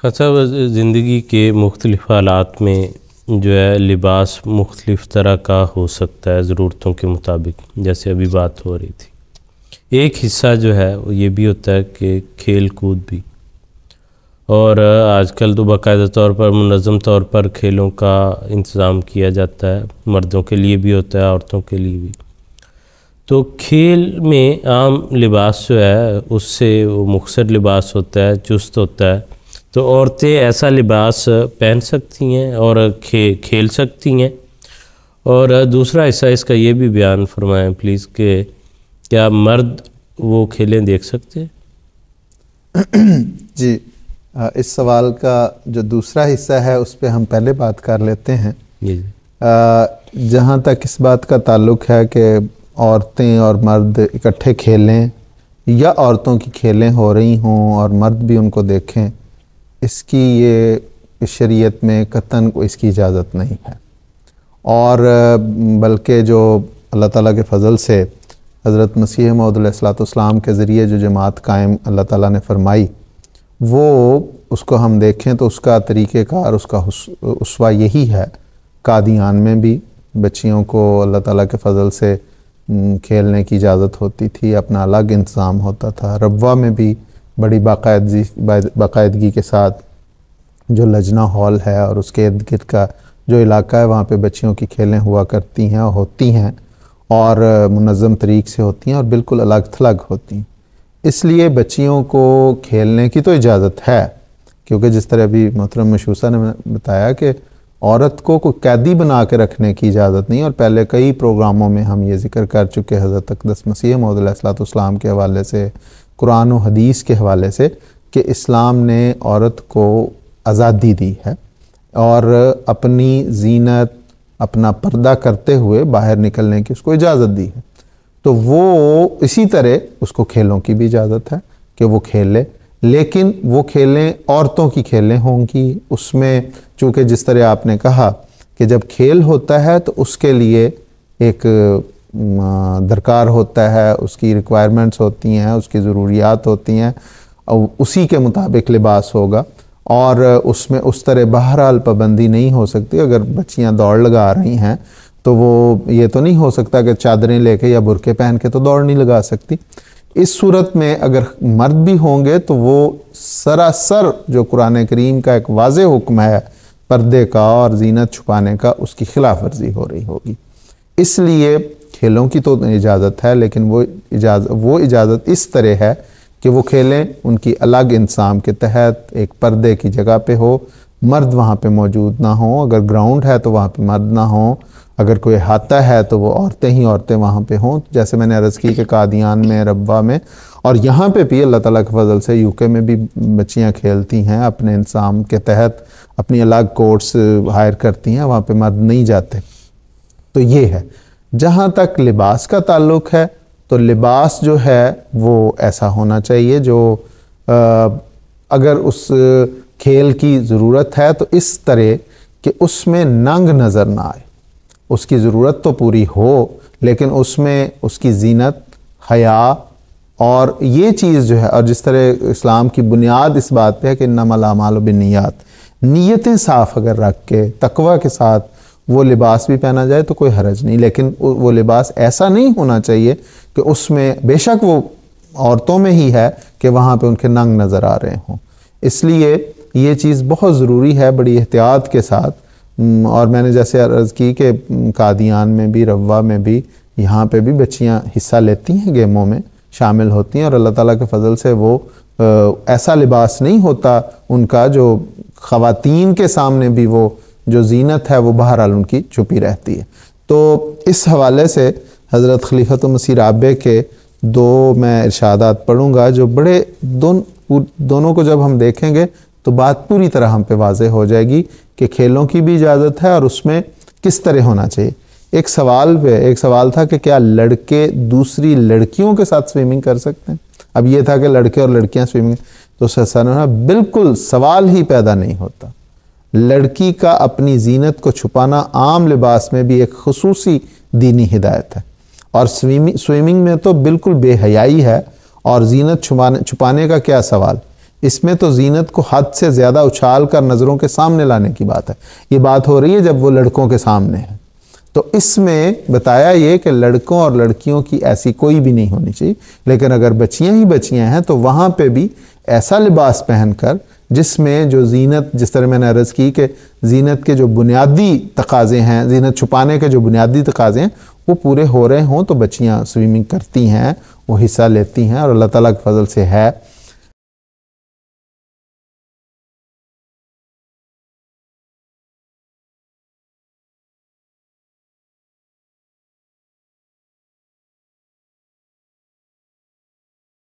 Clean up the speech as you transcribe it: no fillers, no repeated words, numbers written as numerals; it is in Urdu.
صاحب زندگی کے مختلف حالات میں جو ہے لباس مختلف طرح کا ہو سکتا ہے ضرورتوں کے مطابق، جیسے ابھی بات ہو رہی تھی۔ ایک حصہ جو ہے وہ یہ بھی ہوتا ہے کہ کھیل کود بھی، اور آج کل تو باقاعدہ طور پر منظم طور پر کھیلوں کا انتظام کیا جاتا ہے، مردوں کے لیے بھی ہوتا ہے، عورتوں کے لیے بھی۔ تو کھیل میں عام لباس جو ہے اس سے وہ مختصر لباس ہوتا ہے، چست ہوتا ہے، تو عورتیں ایسا لباس پہن سکتی ہیں اور کھیل سکتی ہیں۔ اور دوسرا حصہ اس کا یہ بھی بیان فرمائیں پلیز کہ کیا مرد وہ کھیلیں دیکھ سکتے ہیں؟ جی، اس سوال کا جو دوسرا حصہ ہے اس پہ ہم پہلے بات کر لیتے ہیں۔ جی جہاں تک اس بات کا تعلق ہے کہ عورتیں اور مرد اکٹھے کھیلیں یا عورتوں کی کھیلیں ہو رہی ہوں اور مرد بھی ان کو دیکھیں، اس کی یہ شریعت میں قطعاً اس کی اجازت نہیں ہے۔ اور بلکہ جو اللہ تعالیٰ کے فضل سے حضرت مسیح موعود علیہ الصلوۃ والسلام کے ذریعے جو جماعت قائم اللہ تعالیٰ نے فرمائی، وہ اس کو ہم دیکھیں تو اس کا طریقہ کار، اس کا اسوہ یہی ہے۔ قادیان میں بھی بچیوں کو اللہ تعالیٰ کے فضل سے کھیلنے کی اجازت ہوتی تھی، اپنا الگ انتظام ہوتا تھا۔ ربوہ میں بھی بڑی باقاعدگی کے ساتھ جو لجنہ ہال ہے اور اس کے ارد گرد کا جو علاقہ ہے، وہاں پہ بچیوں کی کھیلیں ہوا کرتی ہیں اور ہوتی ہیں، اور منظم طریق سے ہوتی ہیں اور بالکل الگ تھلگ ہوتی ہیں۔ اس لیے بچیوں کو کھیلنے کی تو اجازت ہے، کیونکہ جس طرح ابھی محترم مشوسہ نے بتایا کہ عورت کو کوئی قیدی بنا کے رکھنے کی اجازت نہیں، اور پہلے کئی پروگراموں میں ہم یہ ذکر کر چکے حضرت اقدس مسیح موعود علیہ الصلوۃ والسلام کے حوالے سے، قرآن و حدیث کے حوالے سے، کہ اسلام نے عورت کو آزادی دی ہے اور اپنی زینت، اپنا پردہ کرتے ہوئے باہر نکلنے کی اس کو اجازت دی ہے۔ تو وہ اسی طرح اس کو کھیلوں کی بھی اجازت ہے کہ وہ کھیلے، لیکن وہ کھیلیں عورتوں کی کھیلیں ہوں گی۔ اس میں چونکہ جس طرح آپ نے کہا کہ جب کھیل ہوتا ہے تو اس کے لیے ایک درکار ہوتا ہے، اس کی ریکوائرمنٹس ہوتی ہیں، اس کی ضروریات ہوتی ہیں، اور اسی کے مطابق لباس ہوگا، اور اس میں اس طرح بہرحال پابندی نہیں ہو سکتی۔ اگر بچیاں دوڑ لگا رہی ہیں تو وہ یہ تو نہیں ہو سکتا کہ چادریں لے کے یا برقعے پہن کے تو دوڑ نہیں لگا سکتی۔ اس صورت میں اگر مرد بھی ہوں گے تو وہ سراسر جو قرآن کریم کا ایک واضح حکم ہے پردے کا اور زینت چھپانے کا، اس کی خلاف ورزی ہو رہی ہوگی۔ اس لیے کھیلوں کی تو اجازت ہے، لیکن وہ اجازت اس طرح ہے کہ وہ کھیلیں ان کی الگ انتظام کے تحت ایک پردے کی جگہ پہ ہو، مرد وہاں پہ موجود نہ ہوں۔ اگر گراؤنڈ ہے تو وہاں پہ مرد نہ ہوں، اگر کوئی احاطہ ہے تو وہ عورتیں وہاں پہ ہوں، جیسے میں نے عرض کی کہ قادیان میں، ربوہ میں، اور یہاں پہ بھی اللہ تعالیٰ کے فضل سے UK میں بھی بچیاں کھیلتی ہیں اپنے انتظام کے تحت، اپنی الگ کورٹس ہائر کرتی ہیں، وہاں پہ مرد نہیں جاتے۔ تو یہ ہے۔ جہاں تک لباس کا تعلق ہے تو لباس جو ہے وہ ایسا ہونا چاہیے جو اگر اس کھیل کی ضرورت ہے تو اس طرح کہ اس میں ننگ نظر نہ آئے۔ اس کی ضرورت تو پوری ہو، لیکن اس میں اس کی زینت، حیا اور یہ چیز جو ہے، اور جس طرح اسلام کی بنیاد اس بات پہ ہے کہ انما الاعمال بالنیات، نیتیں صاف اگر رکھ کے تقوی کے ساتھ وہ لباس بھی پہنا جائے تو کوئی حرج نہیں، لیکن وہ لباس ایسا نہیں ہونا چاہیے کہ اس میں بے شک وہ عورتوں میں ہی ہے کہ وہاں پہ ان کے ننگ نظر آ رہے ہوں۔ اس لیے یہ چیز بہت ضروری ہے بڑی احتیاط کے ساتھ۔ اور میں نے جیسے عرض کی کہ قادیان میں بھی، ربوہ میں بھی، یہاں پہ بھی بچیاں حصہ لیتی ہیں، گیموں میں شامل ہوتی ہیں، اور اللہ تعالیٰ کے فضل سے وہ ایسا لباس نہیں ہوتا ان کا جو خواتین کے سامنے بھی وہ جو زینت ہے وہ بہرحال ان کی چھپی رہتی ہے۔ تو اس حوالے سے حضرت خلیفۃ المسیح رابع کے دو میں ارشادات پڑھوں گا جو بڑے دونوں کو جب ہم دیکھیں گے تو بات پوری طرح ہم پہ واضح ہو جائے گی کہ کھیلوں کی بھی اجازت ہے اور اس میں کس طرح ہونا چاہیے۔ ایک سوال تھا کہ کیا لڑکے دوسری لڑکیوں کے ساتھ سوئمنگ کر سکتے ہیں؟ اب یہ تھا کہ لڑکے اور لڑکیاں سوئمنگ، تو سرسانہ بالکل سوال ہی پیدا نہیں ہوتا۔ لڑکی کا اپنی زینت کو چھپانا عام لباس میں بھی ایک خصوصی دینی ہدایت ہے، اور سوئمنگ میں تو بالکل بے حیائی ہے، اور زینت چھپانے کا کیا سوال۔ اس میں تو زینت کو حد سے زیادہ اچھال کر نظروں کے سامنے لانے کی بات ہے. یہ بات ہو رہی ہے جب وہ لڑکوں کے سامنے ہے. تو اس میں بتایا یہ کہ لڑکوں اور لڑکیوں کی ایسی کوئی بھی نہیں ہونی چاہیے، لیکن اگر بچیاں ہی بچیاں ہیں تو وہاں پہ بھی ایسا لباس پہن کر جس میں جو زینت، جس طرح میں نے عرض کی کہ زینت کے جو بنیادی تقاضے ہیں، زینت چھپانے کے جو بنیادی تقاضے ہیں وہ پورے ہو رہے ہوں، تو بچیاں سوئمنگ کرتی ہیں، وہ حصہ لیتی ہیں، اور اللہ تعالیٰ کے فضل سے ہے